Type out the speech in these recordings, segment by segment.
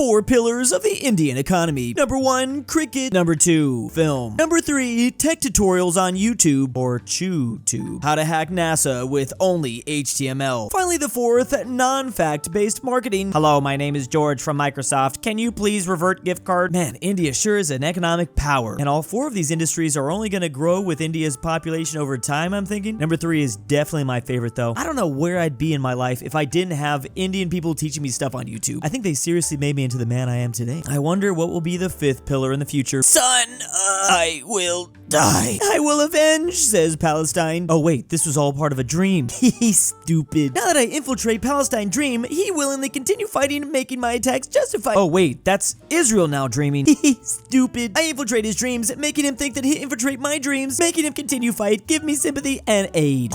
4 pillars of the Indian economy. Number 1, cricket. Number 2, film. Number 3, tech tutorials on YouTube or ChewTube. How to hack NASA with only HTML. Finally, the 4th, non-fact based marketing. Hello, my name is George from Microsoft. Can you please revert gift card? Man, India sure is an economic power. And all 4 of these industries are only going to grow with India's population over time, I'm thinking. Number 3 is definitely my favorite though. I don't know where I'd be in my life if I didn't have Indian people teaching me stuff on YouTube. I think they seriously made me into the man I am today. I wonder what will be the 5th pillar in the future. Son, I will die. I will avenge, says Palestine. Oh wait, this was all part of a dream. He's stupid. Now that I infiltrate Palestine dream, he willingly continue fighting, making my attacks justified. Oh wait, that's Israel now dreaming. He's stupid. I infiltrate his dreams, making him think that he infiltrate my dreams, making him continue fight, give me sympathy and aid.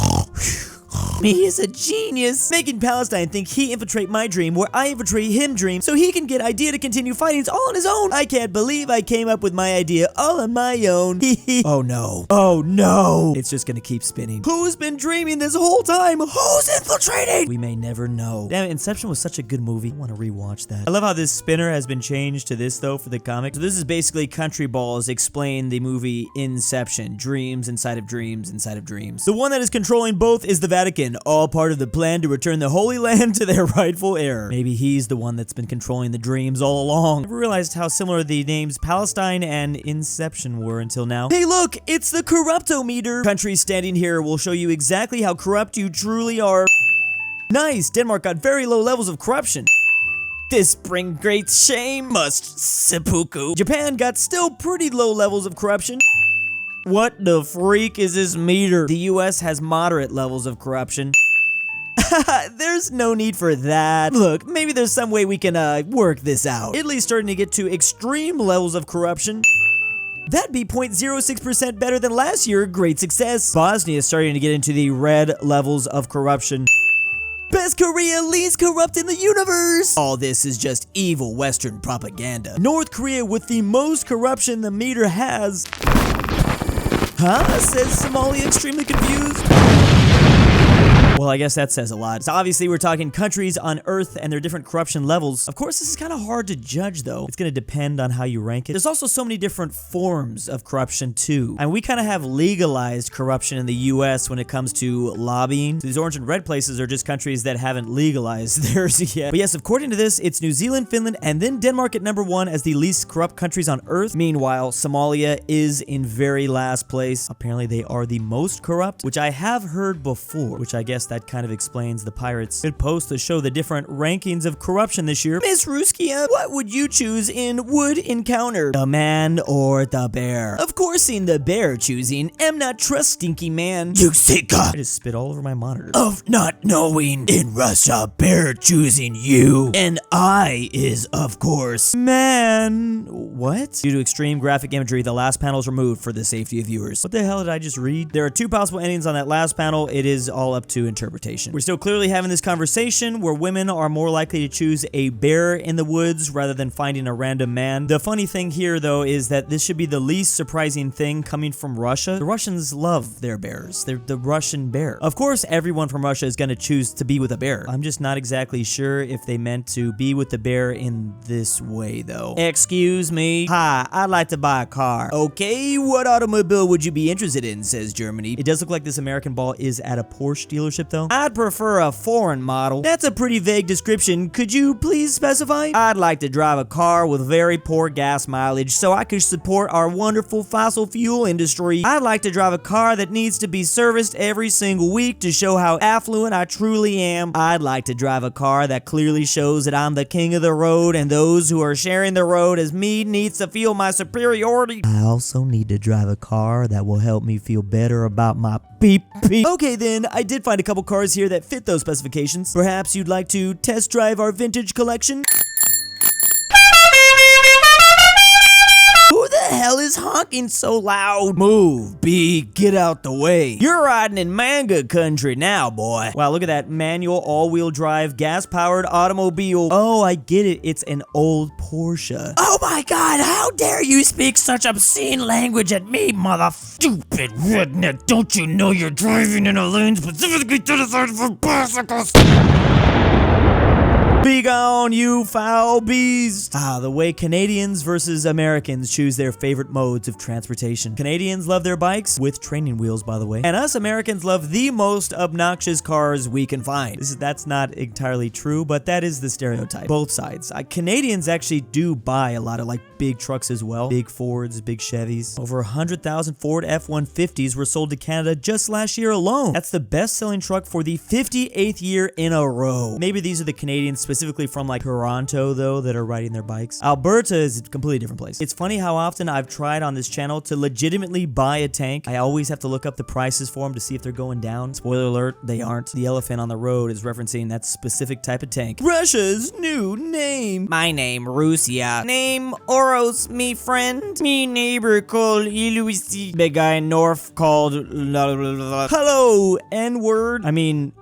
He is a genius, making Palestine think he infiltrate my dream where I infiltrate him dream so he can get idea to continue fighting all on his own. I can't believe I came up with my idea all on my own. Oh no. Oh no. It's just gonna keep spinning. Who's been dreaming this whole time? Who's infiltrating? We may never know. Damn it, Inception was such a good movie. I want to rewatch that. I love how this spinner has been changed to this though for the comic. So this is basically Countryballs explain the movie Inception. Dreams inside of dreams inside of dreams. The one that is controlling both is the Vatican. All part of the plan to return the Holy Land to their rightful heir. Maybe he's the one that's been controlling the dreams all along. I never realized how similar the names Palestine and Inception were until now. Hey look, it's the corruptometer. Countries standing here will show you exactly how corrupt you truly are. Nice, Denmark got very low levels of corruption. This bring great shame, must seppuku. Japan got still pretty low levels of corruption. What the freak is this meter? The US has moderate levels of corruption. There's no need for that. Look, maybe there's some way we can work this out. Italy's starting to get to extreme levels of corruption. That'd be 0.06% better than last year. Great success. Bosnia is starting to get into the red levels of corruption. Best Korea, least corrupt in the universe! All this is just evil Western propaganda. North Korea with the most corruption the meter has. Huh? Says Somalia, extremely confused. Well, I guess that says a lot. So obviously we're talking countries on Earth and their different corruption levels. Of course, this is kind of hard to judge though. It's going to depend on how you rank it. There's also so many different forms of corruption too. And we kind of have legalized corruption in the US when it comes to lobbying. So these orange and red places are just countries that haven't legalized theirs yet. But yes, according to this, it's New Zealand, Finland, and then Denmark at number 1 as the least corrupt countries on Earth. Meanwhile, Somalia is in very last place. Apparently they are the most corrupt, which I have heard before, which I guess that kind of explains the pirates' good post to show the different rankings of corruption this year. Miss Ruskia, what would you choose in Wood Encounter? The man or the bear? Of course in the bear choosing. Am not trust stinky man. You sick. I just spit all over my monitor. Of not knowing. In Russia, bear choosing you. And I is of course man. What? Due to extreme graphic imagery, the last panel is removed for the safety of viewers. What the hell did I just read? There are 2 possible endings on that last panel. It is all up to interpretation. We're still clearly having this conversation where women are more likely to choose a bear in the woods rather than finding a random man. The funny thing here though is that this should be the least surprising thing coming from Russia. The Russians love their bears. They're the Russian bear. Of course, everyone from Russia is going to choose to be with a bear. I'm just not exactly sure if they meant to be with the bear in this way though. Excuse me. Hi, I'd like to buy a car. Okay, what automobile would you be interested in, says Germany. It does look like this American ball is at a Porsche dealership though. I'd prefer a foreign model. That's a pretty vague description. Could you please specify? I'd like to drive a car with very poor gas mileage so I could support our wonderful fossil fuel industry. I'd like to drive a car that needs to be serviced every single week to show how affluent I truly am. I'd like to drive a car that clearly shows that I'm the king of the road and those who are sharing the road as me needs to feel my superiority. I also need to drive a car that will help me feel better about my beep beep. Okay then, I did find a couple cars here that fit those specifications. Perhaps you'd like to test drive our vintage collection? Who the hell is honking so loud? Move, B, get out the way. You're riding in manga country now, boy. Wow, look at that manual all-wheel drive gas-powered automobile. Oh, I get it. It's an old Porsche. Oh my god, how dare you speak such obscene language at me, mother stupid redneck. Don't you know you're driving in a lane specifically designed for bicycles? Be gone, you foul beast! The way Canadians versus Americans choose their favorite modes of transportation. Canadians love their bikes, with training wheels by the way, and us Americans love the most obnoxious cars we can find. That's not entirely true, but that is the stereotype. Both sides. Canadians actually do buy a lot of like big trucks as well. Big Fords, big Chevys. Over 100,000 Ford F-150s were sold to Canada just last year alone. That's the best-selling truck for the 58th year in a row. Maybe these are the Canadians specifically from like Toronto though that are riding their bikes. Alberta is a completely different place. It's funny how often I've tried on this channel to legitimately buy a tank. I always have to look up the prices for them to see if they're going down. Spoiler alert, they aren't. The elephant on the road is referencing that specific type of tank. Russia's new name. My name, Russia. Name, Oros, me friend. Me neighbor called Iluisi. Big guy in North called... Hello, N-word. I mean,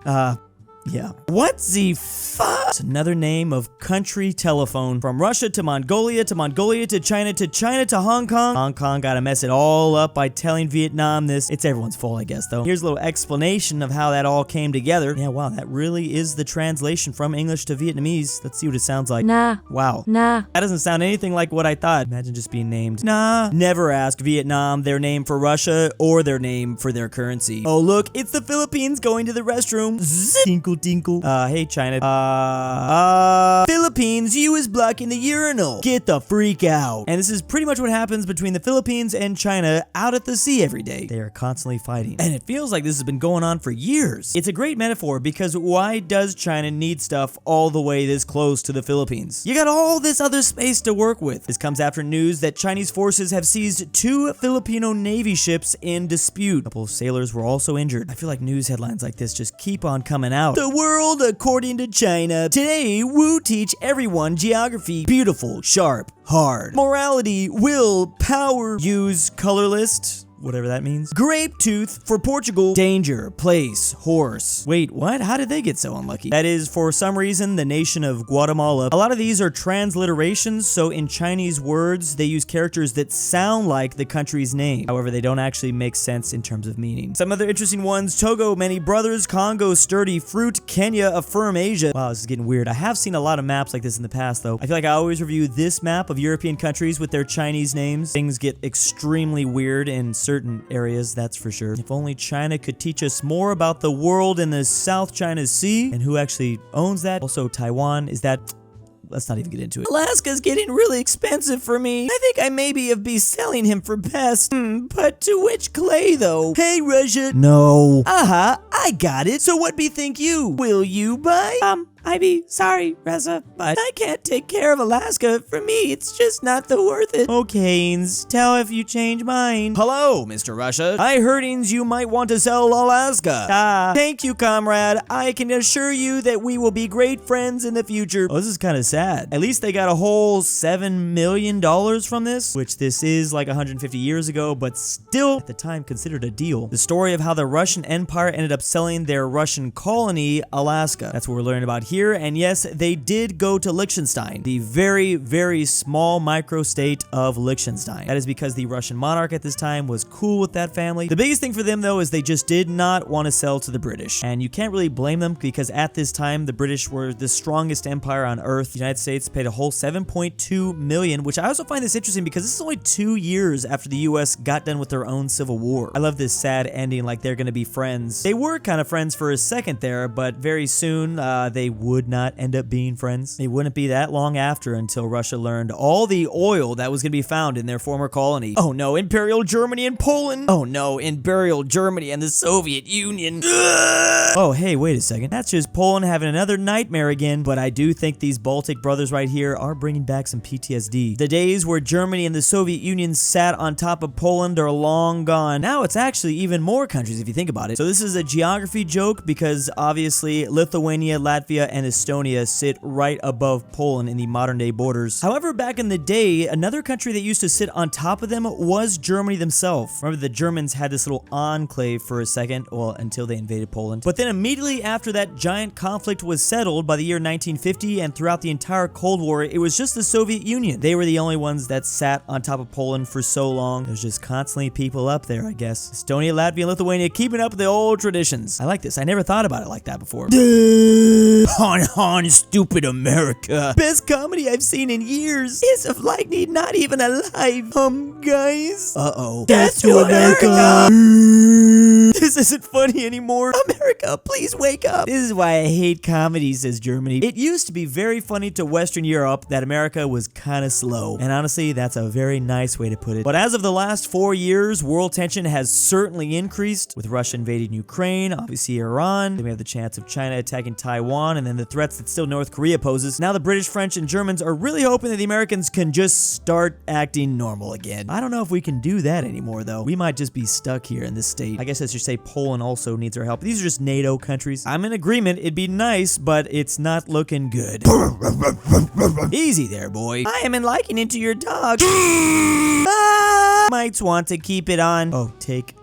yeah. What the fuck? It's another name of country telephone. From Russia to Mongolia to China to Hong Kong. Hong Kong gotta mess it all up by telling Vietnam this. It's everyone's fault, I guess, though. Here's a little explanation of how that all came together. Yeah, wow, that really is the translation from English to Vietnamese. Let's see what it sounds like. Nah. Wow. Nah. That doesn't sound anything like what I thought. Imagine just being named. Nah. Never ask Vietnam their name for Russia or their name for their currency. Oh, look, it's the Philippines going to the restroom. Tinkle tinkle. Hey, China. Philippines, you is blocking the urinal. Get the freak out. And this is pretty much what happens between the Philippines and China out at the sea every day. They are constantly fighting. And it feels like this has been going on for years. It's a great metaphor because why does China need stuff all the way this close to the Philippines? You got all this other space to work with. This comes after news that Chinese forces have seized 2 Filipino Navy ships in dispute. A couple of sailors were also injured. I feel like news headlines like this just keep on coming out. The world according to China. Today, we'll teach everyone geography. Beautiful, sharp, hard. Morality, will, power, use, color list. Whatever that means. Grape tooth for Portugal. Danger, place, horse. Wait, what? How did they get so unlucky? That is, for some reason, the nation of Guatemala. A lot of these are transliterations, so in Chinese words, they use characters that sound like the country's name. However, they don't actually make sense in terms of meaning. Some other interesting ones: Togo, many brothers; Congo, sturdy fruit; Kenya, a firm Asia. Wow, this is getting weird. I have seen a lot of maps like this in the past, though. I feel like I always review this map of European countries with their Chinese names. Things get extremely weird in certain areas, that's for sure. If only China could teach us more about the world in the South China Sea and who actually owns that. Also, Taiwan, is that... Let's not even get into it. Alaska's getting really expensive for me. I think I maybe have be selling him for best. But to which clay, though? Hey, Russia. No. I got it. So what be think you? Will you buy? I be sorry, Reza, but I can't take care of Alaska. For me, it's just not the worth it. Okay's, tell if you change mind. Hello, Mr. Russia. I heardings you might want to sell Alaska. Thank you, comrade. I can assure you that we will be great friends in the future. Oh, this is kind of sad. At least they got a whole $7 million from this, which this is like 150 years ago, but still at the time considered a deal. The story of how the Russian Empire ended up selling their Russian colony, Alaska. That's what we're learning about here. And yes, they did go to Liechtenstein, the very, very small microstate of Liechtenstein. That is because the Russian monarch at this time was cool with that family. The biggest thing for them, though, is they just did not want to sell to the British. And you can't really blame them because at this time, the British were the strongest empire on earth. The United States paid a whole $7.2 million, which I also find this interesting because this is only 2 years after the US got done with their own civil war. I love this sad ending, like they're going to be friends. They were kind of friends for a second there, but very soon they would not end up being friends. It wouldn't be that long after until Russia learned all the oil that was going to be found in their former colony. Oh no, Imperial Germany and Poland. Oh no, Imperial Germany and the Soviet Union. Oh hey, wait a second. That's just Poland having another nightmare again, but I do think these Baltic brothers right here are bringing back some PTSD. The days where Germany and the Soviet Union sat on top of Poland are long gone. Now it's actually even more countries if you think about it. So this is a geography joke because obviously Lithuania, Latvia, and Estonia sit right above Poland in the modern day borders. However, back in the day, another country that used to sit on top of them was Germany themselves. Remember, the Germans had this little enclave for a second, well, until they invaded Poland. But then immediately after that giant conflict was settled by the year 1950 and throughout the entire Cold War, it was just the Soviet Union. They were the only ones that sat on top of Poland for so long. There's just constantly people up there, I guess. Estonia, Latvia, and Lithuania keeping up with the old traditions. I like this. I never thought about it like that before. hon, stupid America. Best comedy I've seen in years. Is of Lightning not even alive? Guys. Uh-oh. Death to America. This isn't funny anymore. America, please wake up. This is why I hate comedy, says Germany. It used to be very funny to Western Europe that America was kind of slow. And honestly, that's a very nice way to put it. But as of the last 4 years, world tension has certainly increased, with Russia invading Ukraine, obviously Iran, then we have the chance of China attacking Taiwan, and then the threats that still North Korea poses. Now the British, French, and Germans are really hoping that the Americans can just start acting normal again. I don't know if we can do that anymore, though. We might just be stuck here in this state. I guess I should say Poland also needs our help. These are just NATO countries. I'm in agreement. It'd be nice, but it's not looking good. Easy there, boy. I am liking into your dog. Might want to keep it on. Oh, take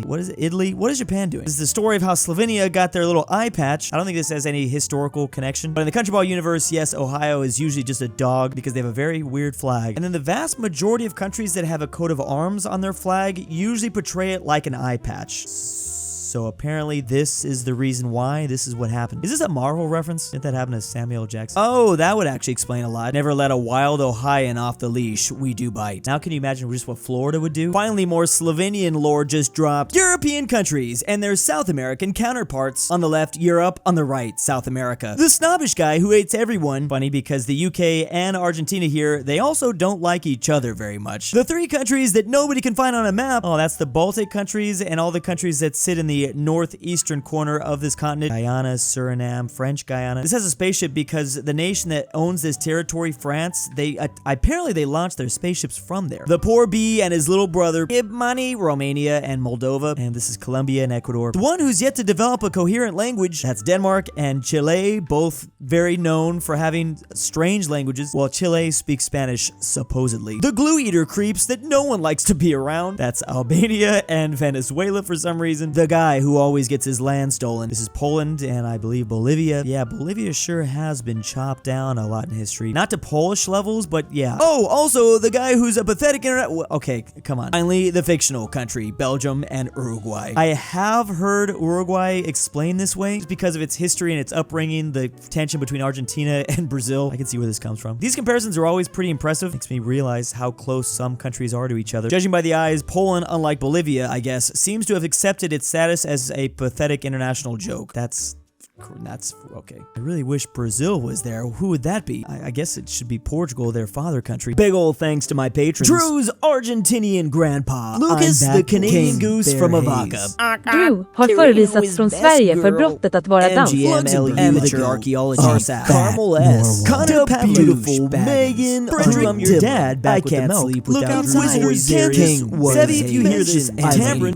what is it? Italy? What is Japan doing? This is the story of how Slovenia got their little eye patch. I don't think this has any historical connection, but in the Countryball universe, yes, Ohio is usually just a dog because they have a very weird flag. And then the vast majority of countries that have a coat of arms on their flag usually portray it like an eye patch. So apparently this is the reason why. This is what happened. Is this a Marvel reference? Didn't that happen to Samuel Jackson? Oh, that would actually explain a lot. Never let a wild Ohioan off the leash. We do bite. Now can you imagine just what Florida would do? Finally, more Slovenian lore just dropped. European countries and their South American counterparts. On the left, Europe. On the right, South America. The snobbish guy who hates everyone. Funny because the UK and Argentina here, they also don't like each other very much. The 3 countries that nobody can find on a map. Oh, that's the Baltic countries and all the countries that sit in the northeastern corner of this continent. Guyana, Suriname, French Guyana. This has a spaceship because the nation that owns this territory, France, they apparently they launched their spaceships from there. The poor bee and his little brother, Ibmani, Romania, and Moldova. And this is Colombia and Ecuador. The one who's yet to develop a coherent language, that's Denmark and Chile, both very known for having strange languages, while Chile speaks Spanish, supposedly. The glue eater creeps that no one likes to be around, that's Albania and Venezuela for some reason. The guy who always gets his land stolen. This is Poland and I believe Bolivia. Yeah, Bolivia sure has been chopped down a lot in history. Not to Polish levels, but yeah. Oh, also the guy who's a pathetic internet. Okay, come on. Finally, the fictional country, Belgium and Uruguay. I have heard Uruguay explained this way just because of its history and its upbringing, the tension between Argentina and Brazil. I can see where this comes from. These comparisons are always pretty impressive. Makes me realize how close some countries are to each other. Judging by the eyes, Poland, unlike Bolivia, I guess, seems to have accepted its status as a pathetic international joke. That's okay. I really wish Brazil was there. Who would that be? I guess it should be Portugal, their father country. Big ol' thanks to my patrons. Drew's Argentinian grandpa. Lucas, the Canadian Goose from Avoca. Drew har förvisats från Sverige för brottet att vara dans. Amateur Archaeology. Sarsath. Carmel Saida. DaBeautiful-MEGAN-Underwood. Fredrik your dad back with the milk. Look out, InquisitorXarius. Sebby, if you hear this, and Tambre.